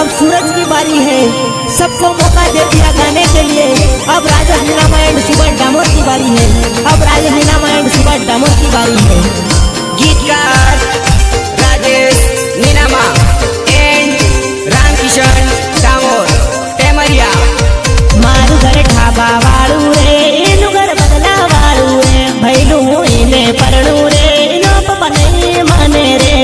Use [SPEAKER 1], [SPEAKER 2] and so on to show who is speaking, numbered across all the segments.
[SPEAKER 1] अब सूरज की बारी है, सबको मौका दे दिया गाने के लिए। अब राजेश नीनामा एंड सुभाष डामोर की बारी है, अब राजेश नीनामा एंड सुभाष डामोर की बारी है।
[SPEAKER 2] गीतकार राजेश नीनामा एंड रामकिशन डामोर टेमरिया।
[SPEAKER 1] मारू घर ढाबा वाळू रे, एनु घर बदला वाळू रे, भैलू इने परणू रे, इनो पप्पा नहीं माने रे।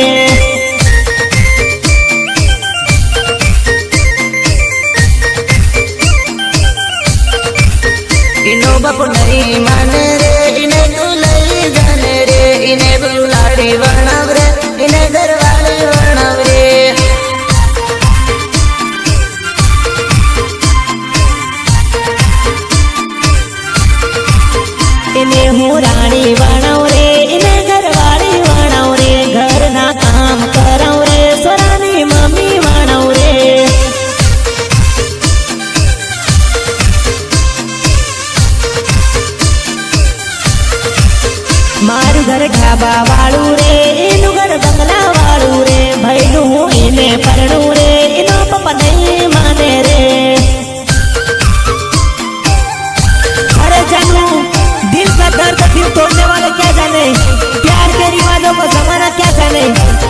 [SPEAKER 2] इनो बापू नहीं माने रे, इने तू लई जाने रे, इने बुलाड़ी वर्णव रे, इने घरवाली वर्णव रे।
[SPEAKER 1] इने हूँ रानी वर्णव रे, इने घरवाली वर्णव रे, घर ना काम करव रे, सोरानी मम्मी वर्णव रे। मारू घर ढाबा वाळू रे, इनु घर बंगला वाळू रे, भैलू इने परणू रे, इनो पप्पा नहीं माने रे। अरे जानू, दिल का दर्द दिल तोड़ने वाले क्या जाने, प्यार के रिवाजों को जमाना क्या जाने,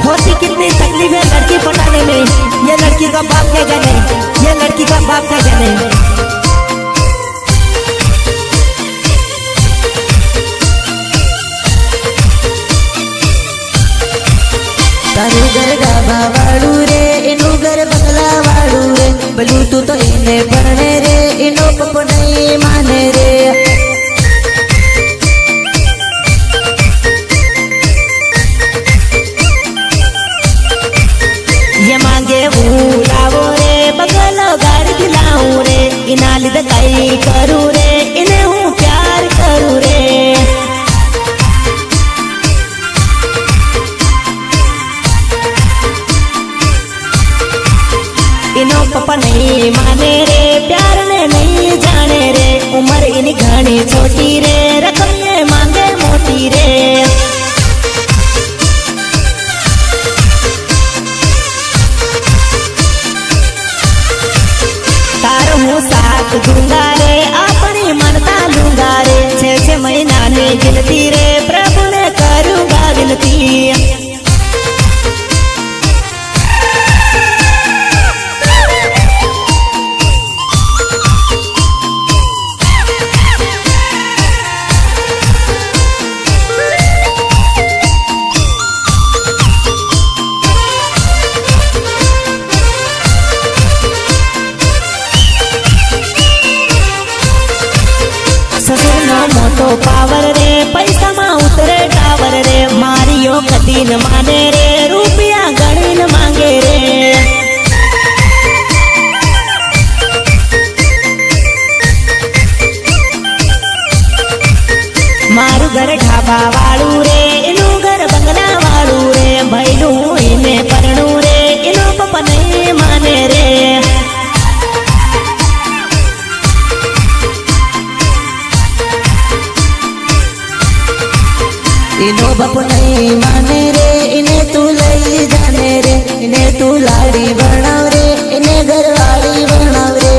[SPEAKER 1] होती कितनी तकलीफें लड़की पटाने में, ये लड़की का बाप क्या जाने, ये लड़की का बाप क्या जाने।
[SPEAKER 2] तारू घर ढाबा वाळू रे, इनु घर बंगला वाळू रे, बलू तू तो इने पढ़ने रे, इनो पप्पो नहीं माने रे।
[SPEAKER 1] ये मांगे बुलावो रे, बगलो गाड़ी दिलाऊं रे, इना लिद कई करूं रे, इन्हें हूँ प्यार करूं रे। इनो पप्पा नहीं माने रे, प्यार ने नहीं जाने रे, उम्र इनी घनी छोटी रे, रकम ये मांगे मोटी रे। तार हूँ साथ दूंगा रे, अपनी मनता लूंगा रे, 6 महीना ने गिनती रे, प्रभु ने करूंगा विनती। मोटो पावर रे, पैसा मा उतरे टावर रे, मारियो कदी न माने रे, रुपया गणी न मांगे रे। मारू घर ढाबा वाळू रे, इनु घर बंगला वाळू रे, भैलू इने परणू रे, इनो पप्पा नहीं माने रे।
[SPEAKER 2] इनो बापू नहीं माने रे, इन्हें तू लई जाने रे, इन्हें तू लाड़ी वर्णव रे, इन्हें घरवाली वर्णव रे।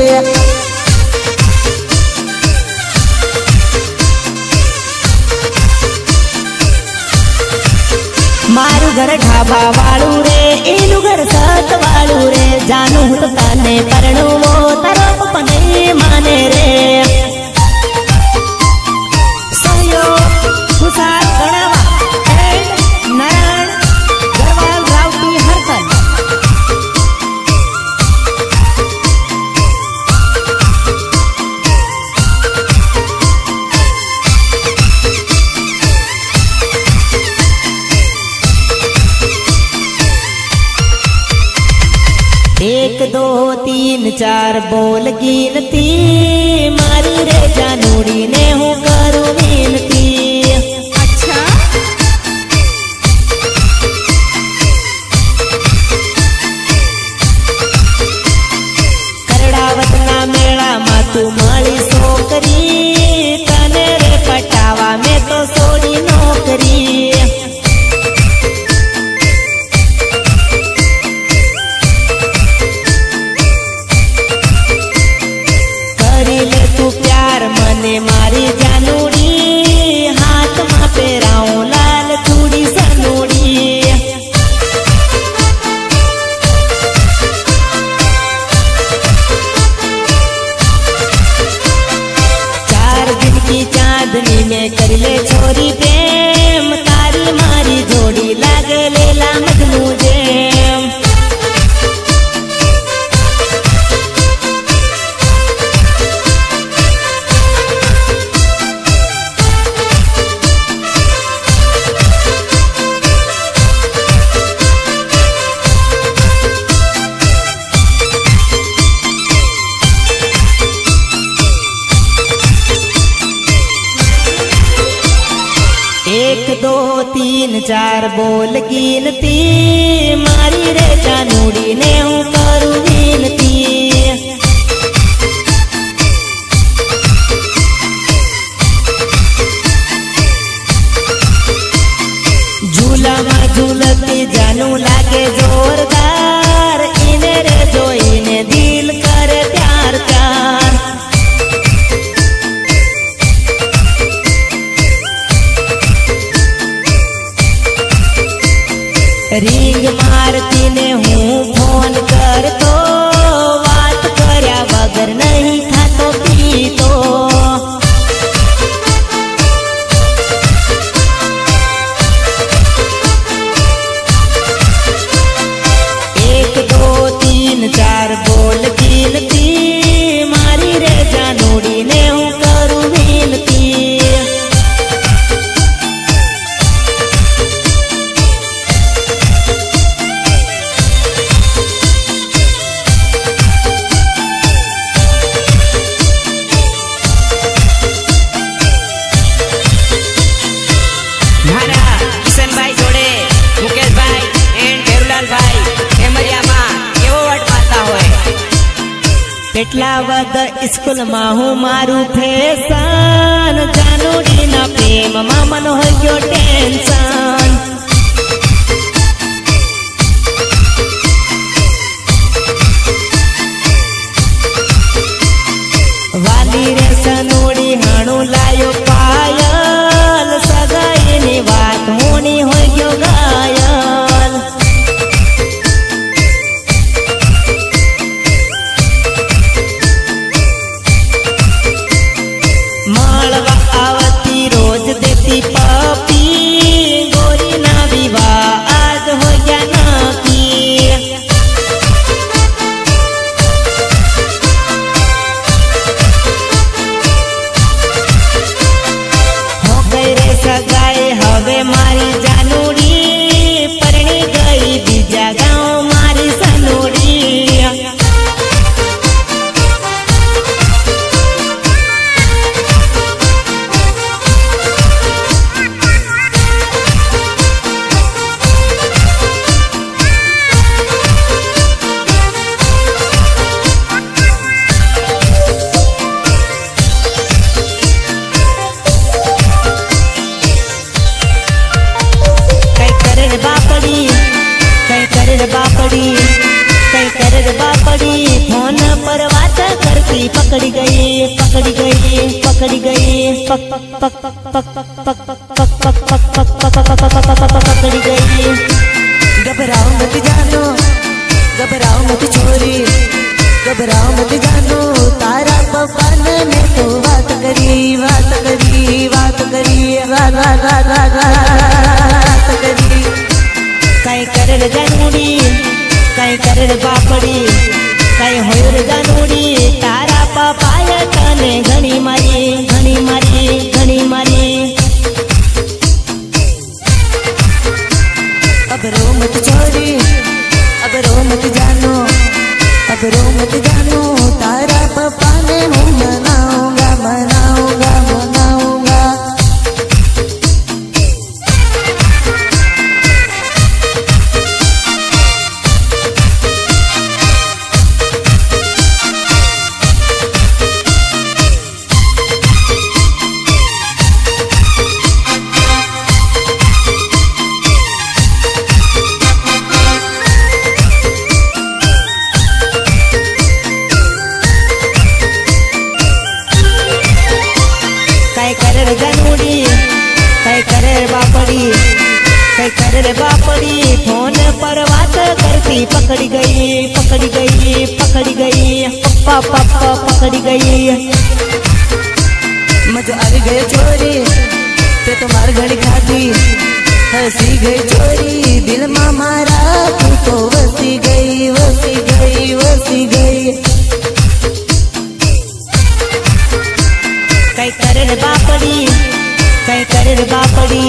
[SPEAKER 1] मारू घर ढाबा वाळू रे, इनु घर सत वाळू रे, जानू हूँ तो ताने परणू वो, तारो पप्पा नहीं माने रे। सहयोग खुशाल गणावा एंड नारायण गरवाल रावटी हरकल। एक दो तीन चार बोल गिनती, मारी रे जानूड़ी ने हूँ करूँ विनती। अच्छा करड़ावत ना मेला मा तू माली सोकरी, तने रे पटावा में तो सोड़ी नौकरी। दो तीन चार बोल गिनती मारी रे जानूड़ी ने हूँ करू विनती झूलाમાં झूलती जानू लागे जोरदार इने रे जोईने दिल करे प्यार प्यार रिंग मारती ने हूँ फोन करतो बात कर्या वगर नहीं खातो पीतो चार बोल गिनती मारी रे जानूड़ी ने हूँ करू विनती
[SPEAKER 3] किशन भाई जोड़े मुकेश भाई एंड देवलाल भाई
[SPEAKER 1] કેટલા વદ સ્કૂલ માં હું મારું ફેશન જાનુડી ના પ્રેમ માં મન હોય ગયો ટેન્શન વાલી રે સનોડી હાણું લાયો પાયલ સગાઈ ની વાત હોણી હોય ગયો ઘાયલ रोज देती पापी गोरी ना विवाह आज हो गया ना की हो गई रे सगाई हवे मारी जानूड़ी परणी गई बीजा गाँव मारी सनूड़ी बापड़ी फोन पर बात करती पकड़ी गई पकड़ी गई पकड़ी गई पक पक पक पक पक पक पक पक पक पक पक पकड़ी गई
[SPEAKER 2] घबराओ मत जानो घबराओ मत छोरी घबराओ मत जानो तारा पप्पा ने मैं तो बात करी बात करी बात करी बात करी
[SPEAKER 1] कई कर जानूड़ी कई कर बापड़ी कई होर जानूड़ी तारा पपाय तने घणी मारी घणी मारी घणी मारी
[SPEAKER 2] अब रो मत छोरी अब रो मत जानो अब रो मत जानो तारा पप्पा ने हूँ मनाऊंगा मनाऊंगा मनाऊंगा
[SPEAKER 1] करे बापड़ी फोन पर बात करती पकड़ी गई पकड़ी गई पकड़ी गई पप्पा पप्पा पकड़ी गई
[SPEAKER 2] मजो आ गए छोरी ते तुम्हार घड़ी खाती हंसी गई छोरी दिल में मारा तू तो वसी गई वसी गई वसी गई
[SPEAKER 1] कई करे बापड़ी कई करे बापड़ी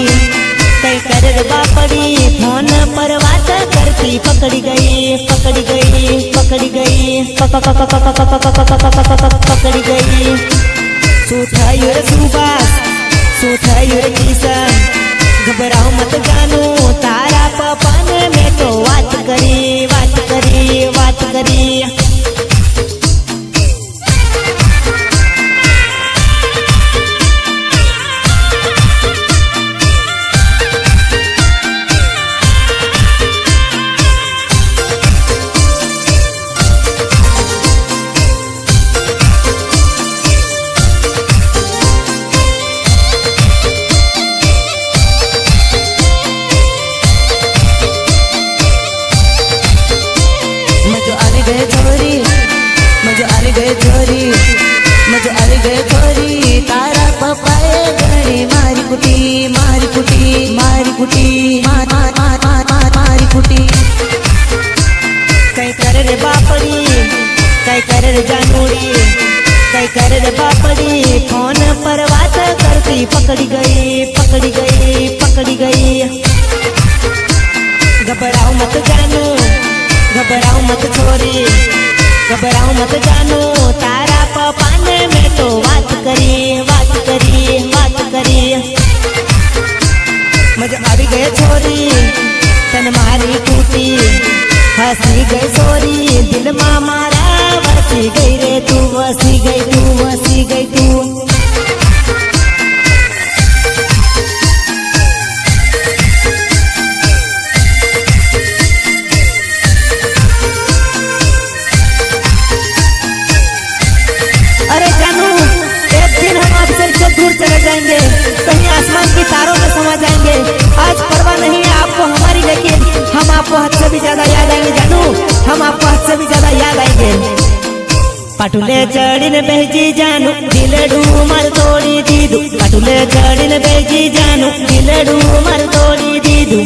[SPEAKER 1] कई कर बापड़ी फोन पर बात करती पकड़ी गई पकड़ी गई पकड़ी गई पकड़ी गई सुठायो रे सुबास सुठायो रे किसान घबराओ मत जानू तारा पप्पा ने मैं तो बात करी बात करी बात करी।
[SPEAKER 2] छोरी तारा पप्पाए गणे मारी कुटी मारी कुटी मारी कुटी मारी कुटी।
[SPEAKER 1] कई कर रे बापड़ी कई कर रे जानूड़ी कई कर रे बापड़ी फोन पर बात करती पकड़ी गई पकड़ी गई पकड़ी गई। घबराओ मत जानू घबराओ मत छोरी घबराओ मत जानू तारा पप्पा ने मैं तो बात करी बात करी बात करी। मज अभी गए छोरी तन मारी टूटी हंसी गई सोरी दिल में मारा वसी गई रे तू वसी गई तू वसी गई तू। दूर चले जाएंगे कहीं आसमान की तारों में समा जाएंगे। आज परवाह नहीं है आपको हमारी लेकिन हम आपको हद से भी ज्यादा याद आएंगे जानू हम आपको हद से भी ज्यादा याद आएंगे। पटुले चढ़िन बेजी जानू दिलडू मर तोड़ी दीदू पटुले चढ़िन बेजी जानू दिलडू मर तोड़ी दीदू।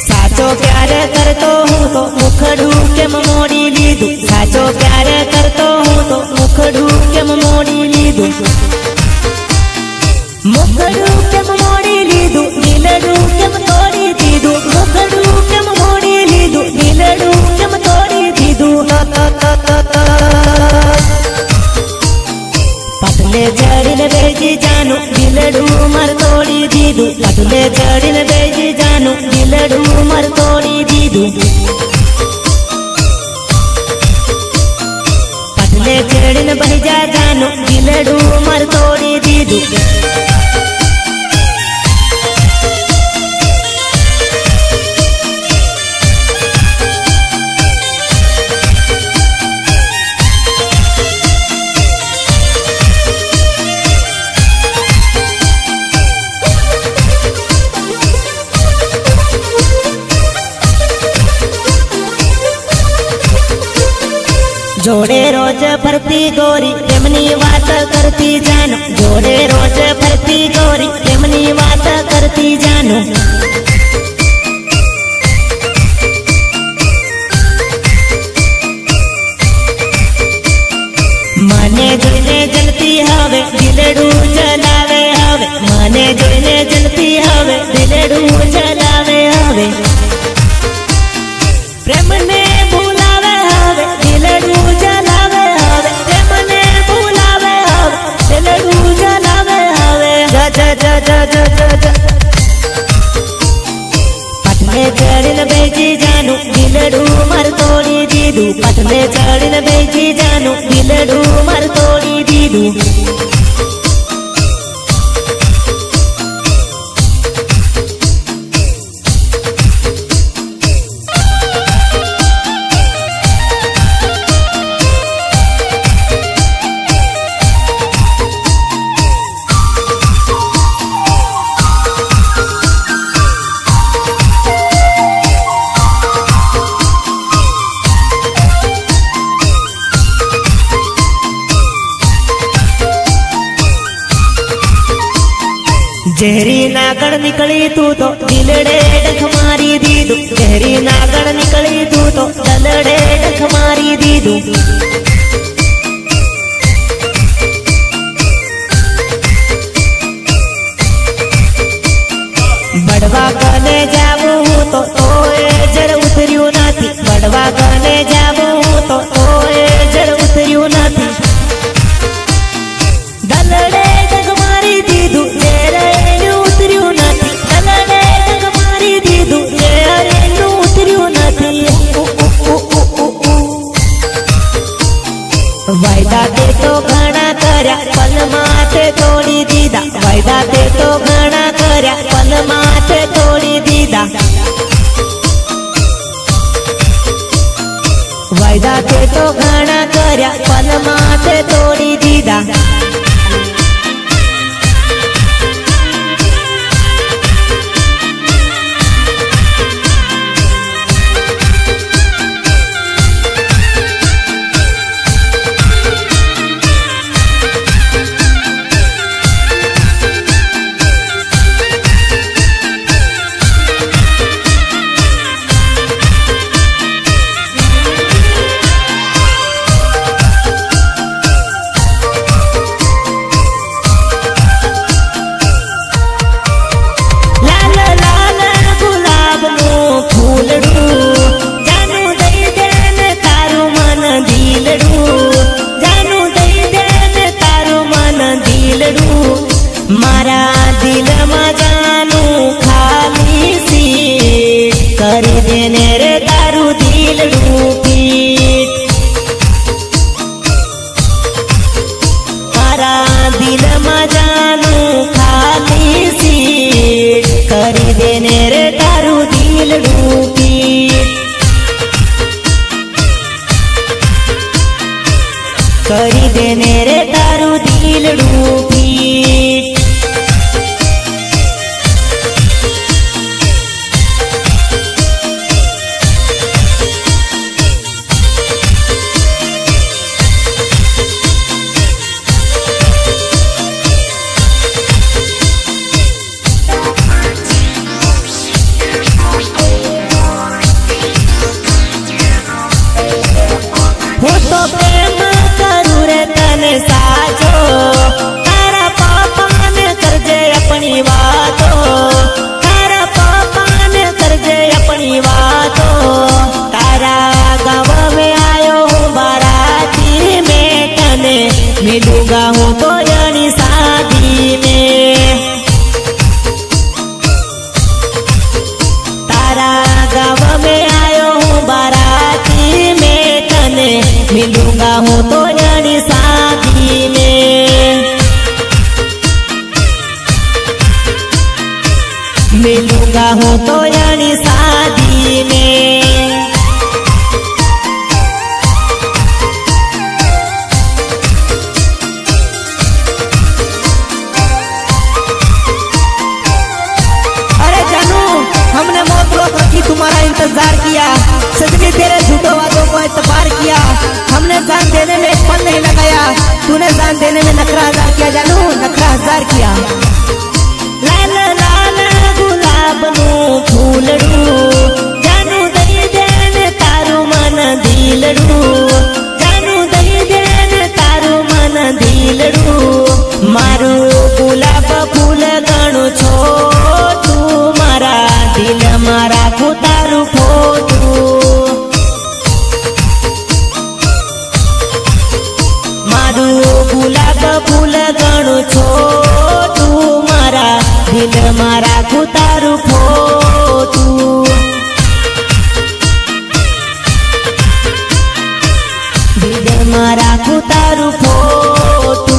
[SPEAKER 1] साचो प्यार करतो हूँ तो मुखड़ू के मोड़ी लीधु साचो प्यार करतो हूँ तो मुखड़ू के मोड़ी लीधु मुखड़ू के मोड़ी लीधु नीलड़ू के तोड़ी दीदू मुखड़ू के मोड़ी लीधु नीलड़ू के तोड़ी दीदू। पतले जड़िन बेजी जानू दिलड़ू मर तोड़ी दीदू पतले जड़िन बेजी जानू दिलड़ू मर तोड़ी दीदू। पतले जड़िन बहजा जानू दिलड़ू मर तोड़ी दीदू। जोड़े रोज फरती गोरी प्रेमनी बात करती जानो जोड़े रोज फरती गोरी प्रेमनी बात करती जानो। माने जोने जलती हवे दिलड़ू जलावे हवे माने जोने जलती हवे दिलड़ू जलावे हवे। प्रेम ने भूलावे हवे दिलड़ू जलावे हवे प्रेम ने भूलावे हवे दिलड़ू जलावे हवे। पटले चढ़िन बेजी जानू दिलड़ू मर तोड़ी दीदू पटले चढ़िन बेजी जानू दिलड़ू मर तोड़ी दीदू। जहरी नागड़ निकली तू तो दिलड़े डख मारी दीदू जहरी नागड़ निकली तू तो दिलड़े डख मारी दीदू। बड़वा कने जाबू तो जड़ उतरियो नाती बड़वा कने जाबू तो जड़ उतरियो वायदा ते तो घणा कर्या पल माथे तोड़ी दीदा वायदा ते तो घणा कर्या पल माथे तोड़ी दीदा वायदा ते तो घणा कर्या पल माथे तोड़ी दीदा मारा दिल में जानू खाली सीट कर देने रे तारू दिल पीट मारा दिल में जानू खाली सीट कर देने रे तारू दिल पीट कर देने रे तारू दिल पीट साजो तारा पापा ने करजे अपनी बातों तारा पापा ने करजे अपनी बातों तारा गाँव में आयो हूँ बाराती में तने मिलूंगा हूँ तो यानी शादी में तारा गाँव में आयो हूँ बाराती में तने मिलूंगा हूँ तो यानी शादी में मिलूंगा हूँ तो यानी शादी में अरे जानू हमने मौत रोक रखी तुम्हारा इंतजार किया सजनी तेरे झूठों वादों को एतबार किया हमने जान देने में एक पल नहीं लगाया तूने जान देने में नखरा हजार किया जानू नखरा हजार किया लाल लाल गुलाब नु फूलड़ू जानू दई देन तारू मन दिलड़ू जानू दई देन तारू मन दिलड़ू मारू गुलाब फूल गणु छोटू मारा दिल मारा तारू फोटू मारू गुलाब फूल गणु छोटू मारा दिल मारा तारू फोटू दिल मारा तारू फोटू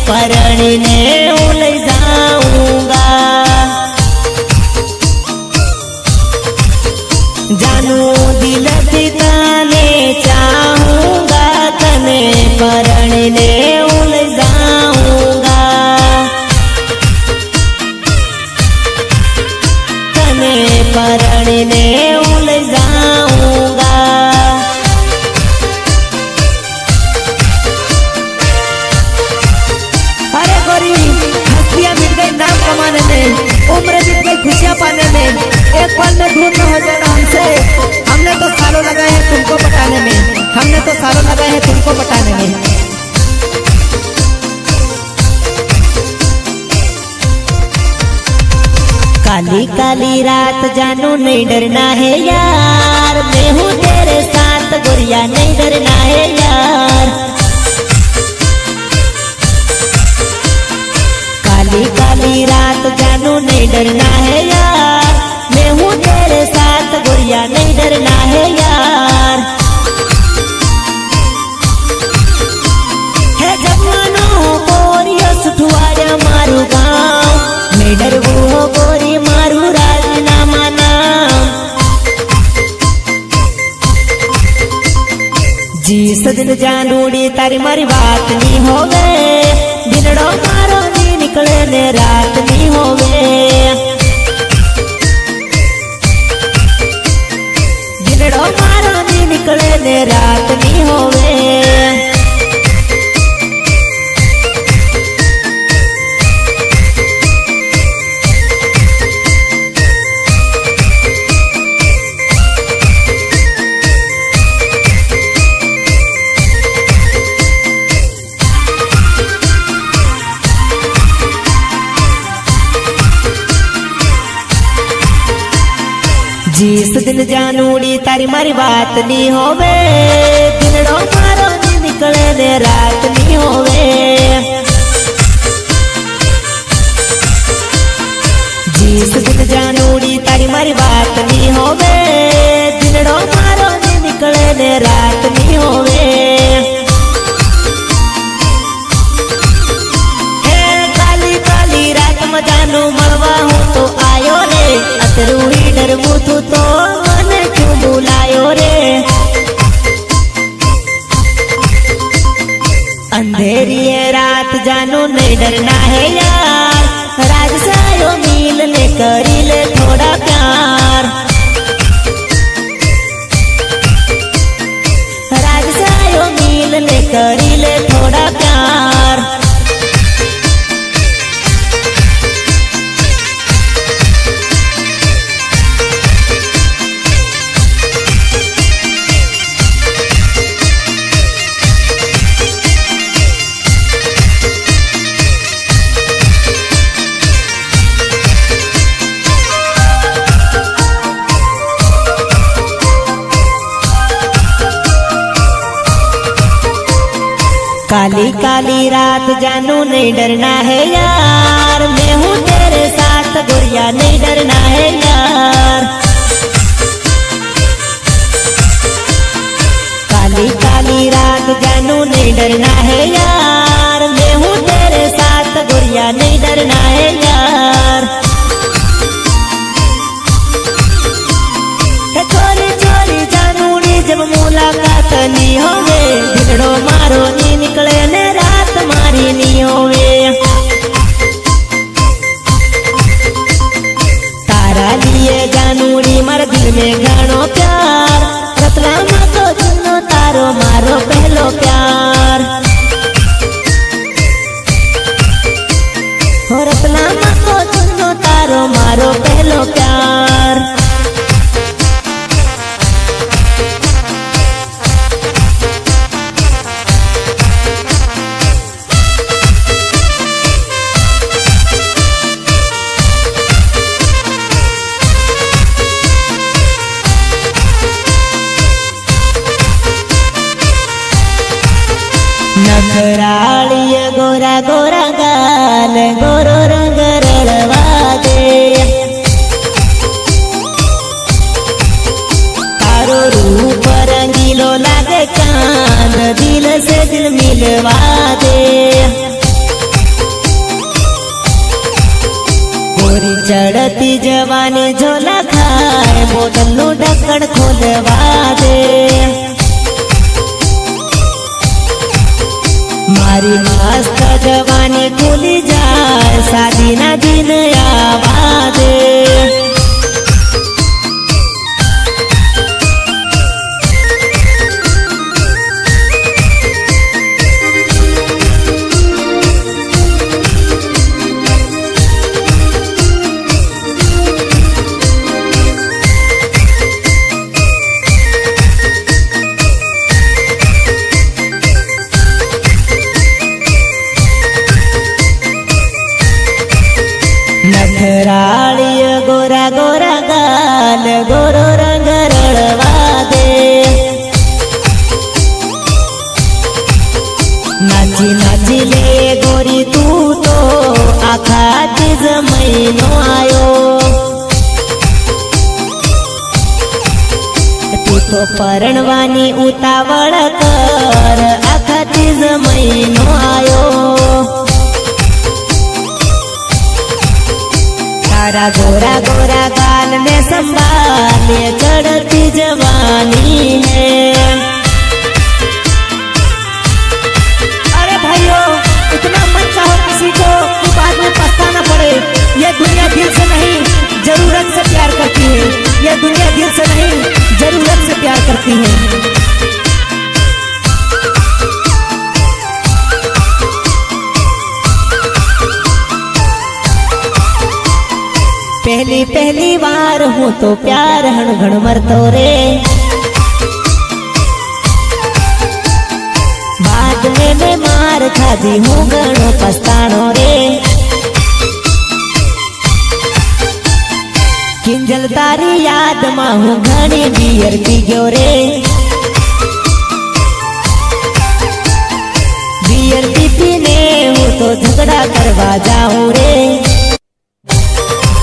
[SPEAKER 1] परणी उलझ जाऊंगा जानू दिल पिताने चाहूंगा तने परणी उलझ जाऊंगा तने परणी उलझ जाऊंगा एक पल में दूर न हो जाना हमसे। हमने तो सालों लगाए हैं तुमको पटाने में, हमने तो सालों लगाए हैं तुमको पटाने में। काली काली रात जानू नहीं डरना है यार, मैं हूँ तेरे साथ गोरिया नहीं डरना है यार। काली काली रात जानू नहीं डरना है यार, मैं हूँ तेरे साथ गोरिया नहीं डरना है यार। है जवानो गोरिया सुठवाड़ा मारू गाँव, नहीं डरबू हो गोरी मारू राजीनामा नाम। जी सदन जानूड़ी तारी मारी बात नहीं होवे, दिनड़ो मारो नी निकले ने रात नहीं होवे। दिनड़ो मारो नी निकले ने रात नहीं होवे। जिस दिन जानूड़ी तारी मारी बात नहीं होवे, दिनड़ो मारो नी निकले ने रात नहीं होवे। जिस दिन जानूड़ी तारी मारी बात नहीं होवे, दिनड़ो मारो नी निकले ने रात नहीं होवे। काली काली रात में जानू मलवा हूँ तो आयो रे, अतरू ही डरबू तू तो मन क्यों बुलायो रे। अंधेरी है रात जानू नहीं डरना है यार, राज सायो मिल ले करी ले थोड़ा प्यार। राज सायो मिल ले करी ले थोड़ा प्यार। काली काली रात जानू नहीं डरना है यार, मैं हूँ तेरे साथ गोरिया नहीं डरना है यार। काली काली रात जानू नहीं डरना है यार, मैं हूँ तेरे साथ गोरिया नहीं डरना है यार। चोरी चोरी जानूड़ी जब मुलाकात नहीं होवे, दिनड़ो मारो नी निकले ने रात मारी नहीं होवे। तारा लिए जानूड़ी मर दिल में घणो प्यार, रतला में तो चुनो तारो मारो पहलो प्यार। हो रतला में तो चुनो तारो मारो पहलो प्यार। नखरालिय गोरा गोरा गाल, गोरो रंग रड़वा दे। तारो रूप रंगीलो लागे चांद, दिल से दिल मिलवा दे। गोरी चढ़ती जवानी झोला खाए, बोतल ढक्कन खोलवा दे। मारी मस्त जवानी खुली जाए, शादी ना दिन आवा दे। घराळीय गोरा गोरा गाल गोरो रंग रड़वा दे नाची नाची ले गोरी तू तो आखा तीज महीनो आयो तू तो परणवानी उतावळ कर आखा तीज महीनो आयो तारा गोरा गोरा गाल ने संभाले चढ़ती जवानी है। अरे भाइयों इतना मत चाहो किसी को कि बाद में पछताना पड़े। ये दुनिया दिल से नहीं जरूरत से प्यार करती है। ये दुनिया दिल से नहीं जरूरत से प्यार करती है। पहली पहली बार हूँ तो प्यार हण घण मरतो रे बाद में मैं मार खाधी हूँ घणो पछताणो रे किंजल तारी याद में हूँ घणी बियर पी गयो रे बियर पी पीने हूँ तो झगड़ा करवा जाऊं रे